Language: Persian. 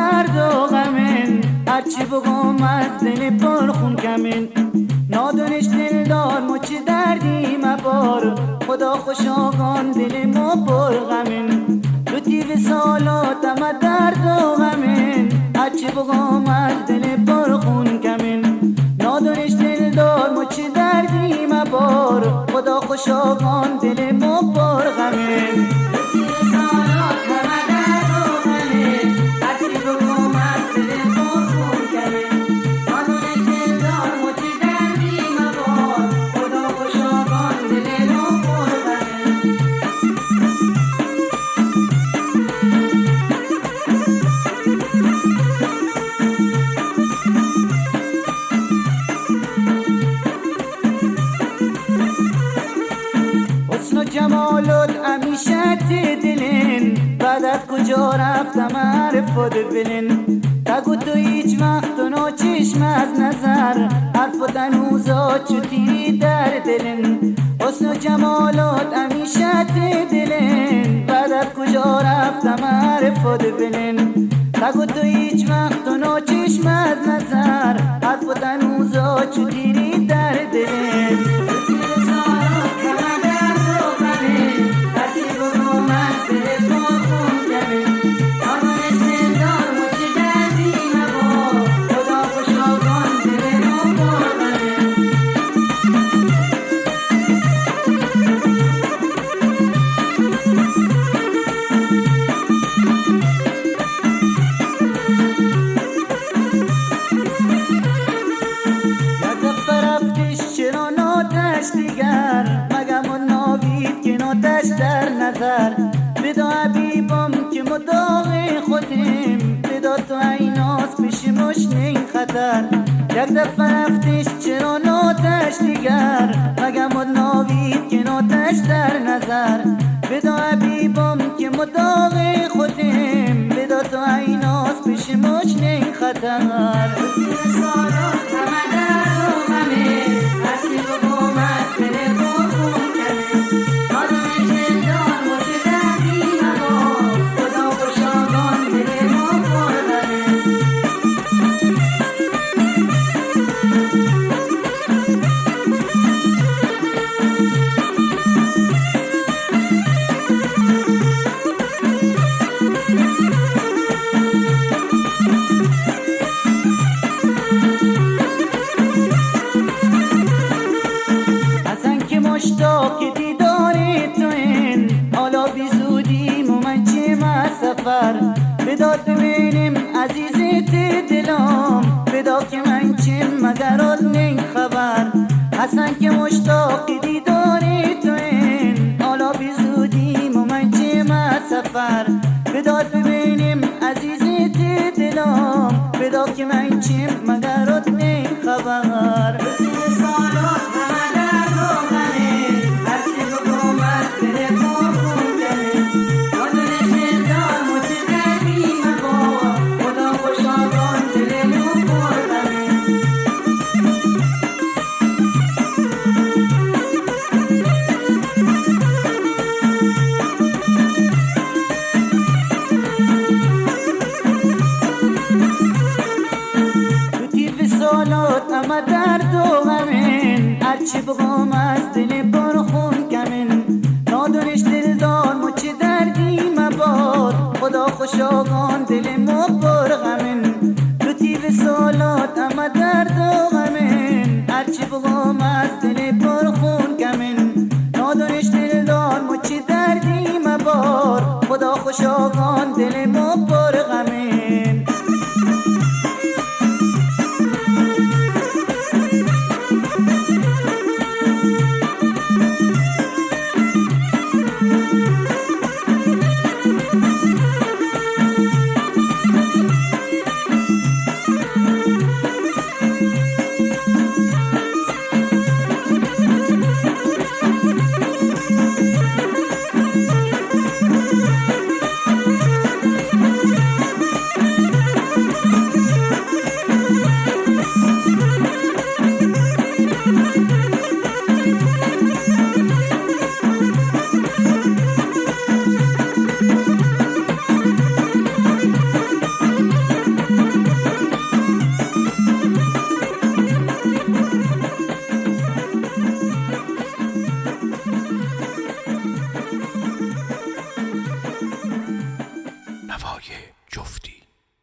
درد و غمین، هرچی بگم از دل پر خون کمین. نادونش دلدار مچ دردی مبار، خدا خوشاگان دل ما پر غمین. لطی وصالاتم درد و غمین، هرچی بگم از دل پر خون کمین. نادونش دلدار مچ دردی مبار، خدا خوشاگان دل ما پر غمین. جمالت همیشه دلین، بعد از کجا رفتم حرفت ببینین. تگو تو هیچ وقت نو چشم از نظر، حرفت هنوزا چوتی در دلین. حسن و جمالت همیشه دلین، بعد از کجا رفتم حرفت ببینین. تگو تو هیچ وقت نو چشم از نظر، حرفت هنوزا چوتی در دلین. دیگر مگم اون ناوید که نوتش در نظر. بدا حبیبم که مداغ خودیم، بدا تو ایناس پیش مشنین خطر. یک دفعه رفتش چرا نوتش دیگر، مگم اون ناوید که نوتش در نظر. بدا حبیبم که مداغ خودیم، بدا تو ایناس پیش مشنین خطر. مشتاق دیدار تو این، حالا بی زودیم و من چیم از سفر. بدا ببینیم عزیزت دلم، بدا که من چیم مگر از نین خبر. حسن که مشتاق دیدار تو این، حالا بی زودیم و من چیم از سفر. بدا ببینیم عزیزت دلم، بدا که من چیم مگر از نین خبر. اما درد و غمین، هرچی بگم از دل پر خون کمین. نادونش دلدار مچ دردی مبار، خدا خوشاگان دل ما پر غمین. لطی وصالات اما درد و غمین، هرچی بگم از دل پر خون کمین. نادونش دلدار مچ دردی مبار، خدا خوشاگان دل ما پر غمین. مایه